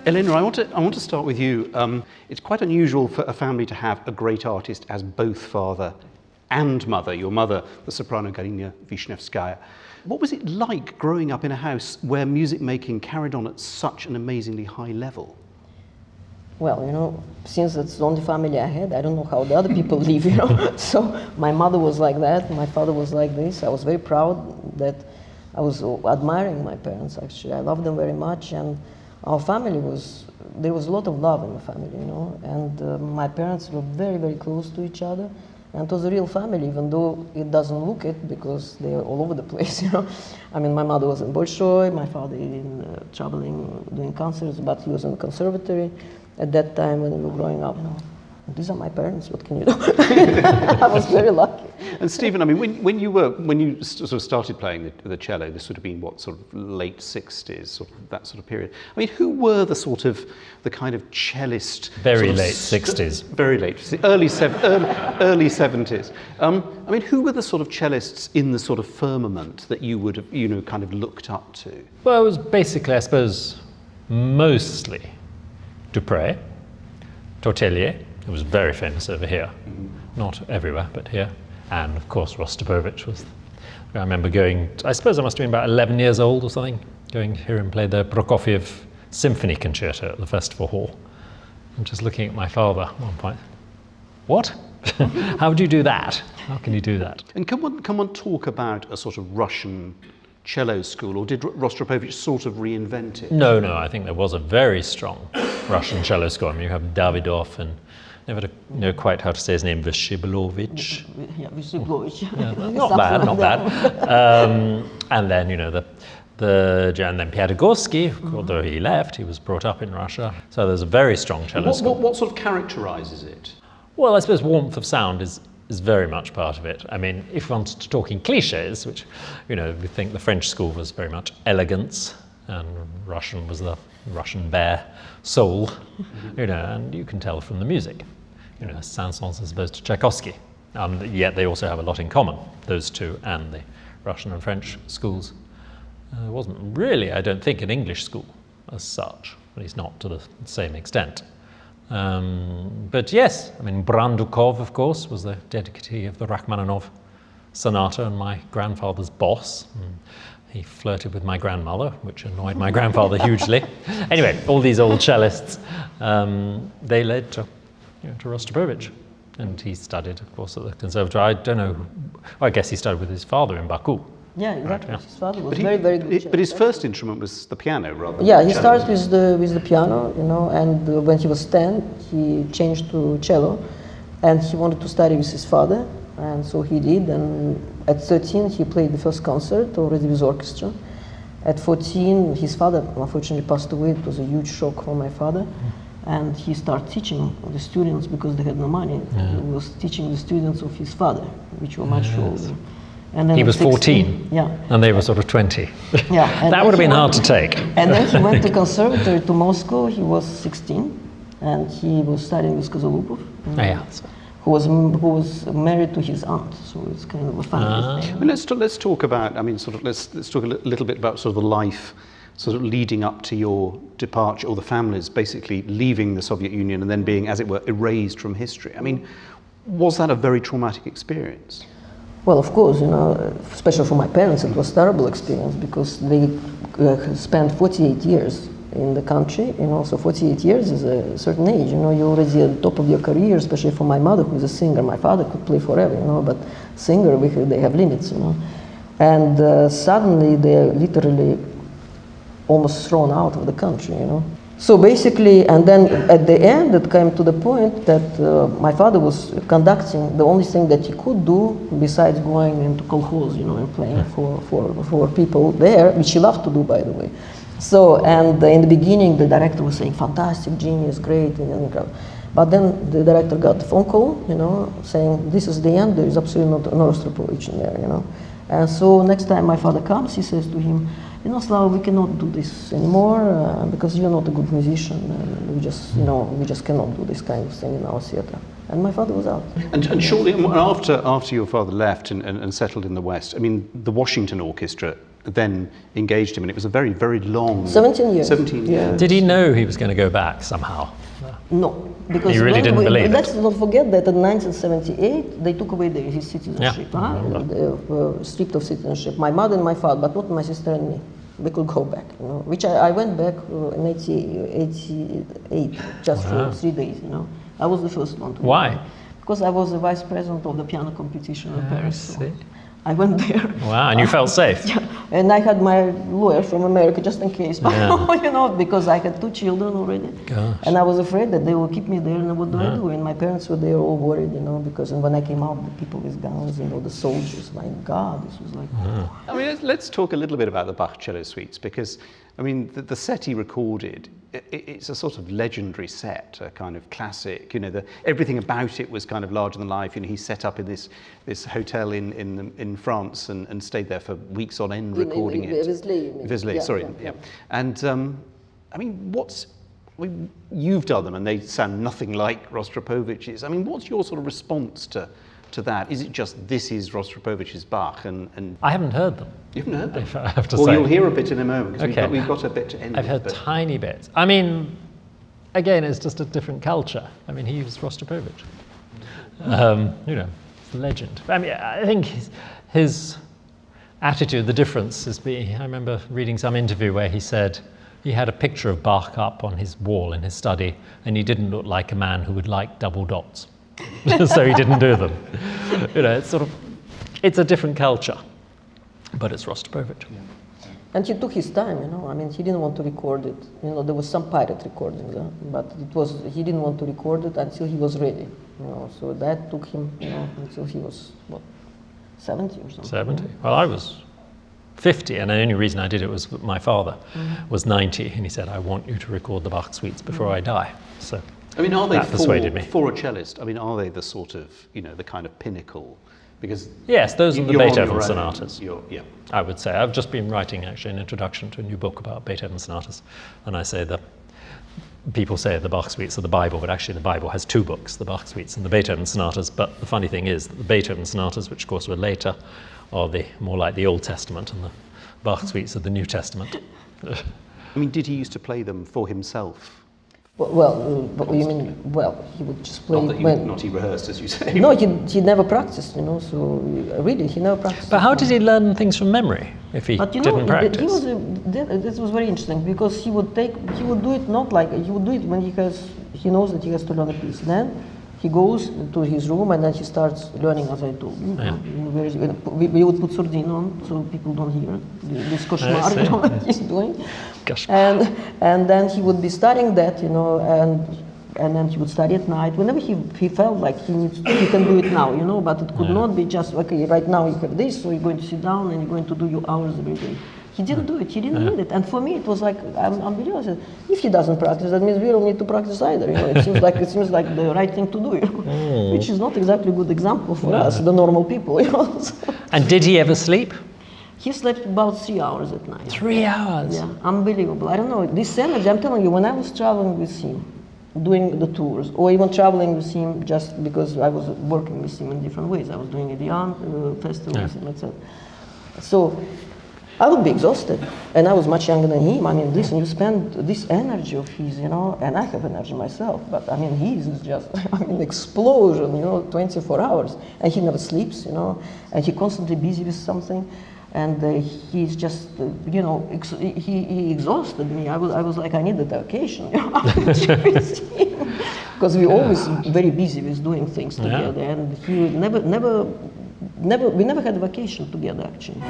Elena, I want to start with you. It's quite unusual for a family to have a great artist as both father and mother. Your mother, the soprano Galina Vishnevskaya. What was it like growing up in a house where music making carried on at such an amazingly high level? Well, since it's the only family I had, I don't know how the other people live, So my mother was like that, my father was like this. I was very proud that I was admiring my parents, actually. I loved them very much, and our family there was a lot of love in the family, and my parents were very, very close to each other. And it was a real family, even though it doesn't look it, because they're all over the place, I mean, my mother was in Bolshoi, my father in traveling, doing concerts, but he was in the conservatory at that time when we were growing up. These are my parents, what can you do? I was very lucky. And Stephen, I mean, when you sort of started playing the cello, this would have been what, sort of late 60s, sort of that sort of period. I mean, who were the kind of cellist? Very late 60s. Very late, early 70s. I mean, who were the sort of cellists in the sort of firmament that you would have, kind of looked up to? Well, it was basically, I suppose, mostly Dupré, Tortelier, who was very famous over here, not everywhere, but here. And of course, Rostropovich was. I remember going, I suppose I must have been about 11 years old or something, going here and played the Prokofiev Symphony Concerto at the Festival Hall. And just looking at my father at one point. What? How do you do that? How can you do that? And can one talk about a sort of Russian cello school, or did Rostropovich sort of reinvent it? No, I think there was a very strong Russian cello school. I mean, you have Davidov and never know quite how to say his name, Vyshibelovich. Yeah, Vyshibelovich. Yeah, not bad. And then, and then Piatigorsky, although he left, he was brought up in Russia. So there's a very strong cello school. What sort of characterizes it? Well, I suppose warmth of sound is very much part of it. I mean, if one wants to talk in cliches, which, we think the French school was very much elegance, and Russian was the Russian bare soul, and you can tell from the music. Saint-Saëns as opposed to Tchaikovsky. Yet they also have a lot in common, those two and the Russian and French schools. It wasn't really, I don't think, an English school as such, at least not to the same extent. But yes, I mean, Brandukov, of course, was the dedicatee of the Rachmaninoff sonata and my grandfather's boss. He flirted with my grandmother, which annoyed my grandfather hugely. Anyway, all these old cellists, they led to Rostropovich. And he studied, of course, at the conservatory. I don't know, I guess he studied with his father in Baku. Yeah, exactly. Right, yeah. His father was very, very good. But his first instrument was the piano, rather. Yeah, he started with the piano, and when he was 10, he changed to cello, and he wanted to study with his father, and so he did. And at 13, he played the first concert already with orchestra. At 14, his father unfortunately passed away. It was a huge shock for my father. And he started teaching the students because they had no money. Yeah. He was teaching the students of his father, which were much older. And then he was 14, yeah, and they were sort of 20. Yeah, that would have been hard to take. And then he went to conservatory to Moscow. He was 16, and he was studying with Kozolupov, who was married to his aunt. So it's kind of a family thing. I mean, let's talk about. I mean, let's talk a little bit about sort of the life, sort of leading up to your departure, or the families basically leaving the Soviet Union and then being, as it were, erased from history. I mean, was that a very traumatic experience? Well, of course, especially for my parents, it was a terrible experience because they spent 48 years in the country. So 48 years is a certain age. You're already at the top of your career, especially for my mother, who is a singer. My father could play forever, but singer, they have limits, And suddenly they're literally almost thrown out of the country, So basically, and then at the end, it came to the point that my father was conducting the only thing that he could do besides going into kolkhoz, and playing for people there, which he loved to do, by the way. So, and in the beginning, the director was saying, fantastic, genius, great, but then the director got a phone call, saying, this is the end, there is absolutely no Rostropovich in there, And so next time my father comes, he says to him, Slava, we cannot do this anymore because you're not a good musician, and we just cannot do this kind of thing in our theater. And my father was out. And shortly after your father left and settled in the West, I mean, the Washington Orchestra then engaged him, and it was a very, very long... 17 years. 17 years. Yeah. Did he know he was going to go back somehow? No, because He really didn't believe it. let's not forget that in 1978 they took away his citizenship, stripped of citizenship. My mother and my father, but not my sister and me. We could go back, you know. Which I went back in 88, just for 3 days, you know. I was the first one to go. Why? Because I was the vice president of the piano competition in Paris. I see. I went there. Wow, and you felt safe? Yeah, and I had my lawyer from America just in case, Yeah. you know, because I had 2 children already. Gosh. And I was afraid that they will keep me there, and what do I do? And my parents were there all worried, you know, because when I came out, the people with guns, you know, the soldiers, my God, this was like... I mean, let's talk a little bit about the Bach cello suites, because, I mean, the set he recorded, it's a sort of legendary set, a kind of classic, you know, everything about it was kind of larger than life. You know, he set up in this hotel in France and stayed there for weeks on end recording it. Vézelay, sorry, yeah. And, I mean, you've done them and they sound nothing like Rostropovich's. I mean, what's your sort of response to that? Is it just, this is Rostropovich's Bach? And I haven't heard them. You haven't heard them? I have to well, say. you'll hear a bit in a moment, because Okay. we've got a bit to end I've with, heard but- tiny bits. I mean, again, it's just a different culture. I mean, he was Rostropovich. You know, it's a legend. I mean, I think his attitude, the difference is, I remember reading some interview where he said he had a picture of Bach up on his wall in his study, and he didn't look like a man who would like double dots. So he didn't do them. You know, it's a different culture, but it's Rostropovich. Yeah. And he took his time, you know. I mean, he didn't want to record it. You know, there was some pirate recordings, but he didn't want to record it until he was ready. You know, so that took him, you know, until he was 70 or something. 70. Well, I was 50, and the only reason I did it was my father was 90, and he said, "I want you to record the Bach suites before I die." So. I mean, are they That persuaded me. for a cellist? I mean, are they the sort of, you know, the kind of pinnacle? Because Yes, those are the you're on Beethoven your own. sonatas. Yeah. I would say. I've just been writing actually an introduction to a new book about Beethoven sonatas, and I say that people say the Bach suites are the Bible, but actually the Bible has 2 books, the Bach suites and the Beethoven sonatas. But the funny thing is that the Beethoven sonatas, which of course were later, are more like the Old Testament, and the Bach suites are the New Testament. I mean, did he used to play them for himself? Well, you mean, well, he would just play Not he rehearsed, as you say. No, he never practiced, you know, so really, he never practiced. But how did he learn things from memory if he But you know, didn't practice? this was very interesting, because he would do it not like, he would do it when he knows that he has to learn a piece. Then he goes to his room and then he starts learning, as I told you. Yeah. We would put sordine on so people don't hear this koshmar, you know, that he's doing. Gosh. And then he would be studying that, you know, and then he would study at night. Whenever he felt like he can do it now, you know, but it could not be just, okay, right now you have this, so you're going to sit down and you're going to do your hours every day. He didn't do it, he didn't need it. And for me, it was like, I'm really honest, if he doesn't practice, that means we don't need to practice either, you know. It seems like the right thing to do, you know, which is not exactly a good example for us, the normal people, you know. And did he ever sleep? He slept about 3 hours at night. 3 hours? Yeah, unbelievable. I don't know, this energy, I'm telling you, when I was traveling with him, doing the tours, or even traveling with him just because I was working with him in different ways. I was doing a Diane festival with him, etc. So I would be exhausted, and I was much younger than him. I mean, listen, you spend this energy of his, you know, and I have energy myself, but I mean, his is just, I mean, explosion, you know, 24 hours. And he never sleeps, you know, and he's constantly busy with something. And he's just, you know, he exhausted me. I was like, I need a vacation, you know, because we're always very busy with doing things together. And he we never had a vacation together, actually.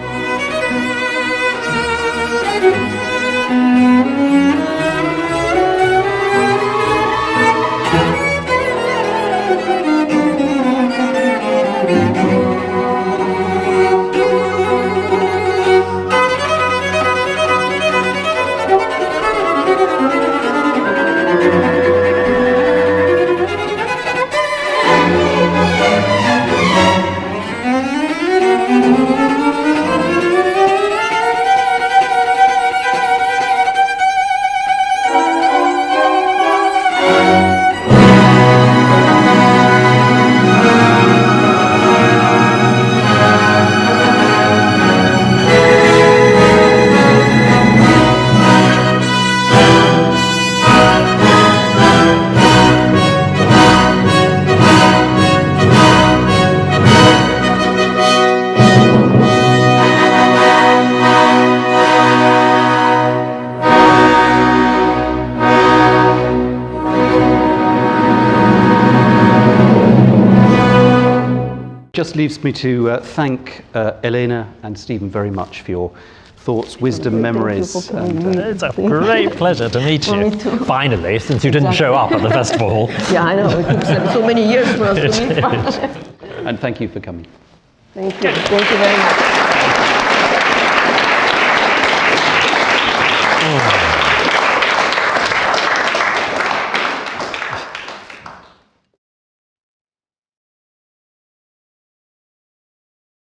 Just leaves me to thank Elena and Stephen very much for your thoughts, wisdom, memories. It's a great pleasure to meet you. Me too. Finally, since you didn't show up at the festival. Yeah, I know. It took so many years for us to meet. And thank you for coming. Thank you. Thank you very much.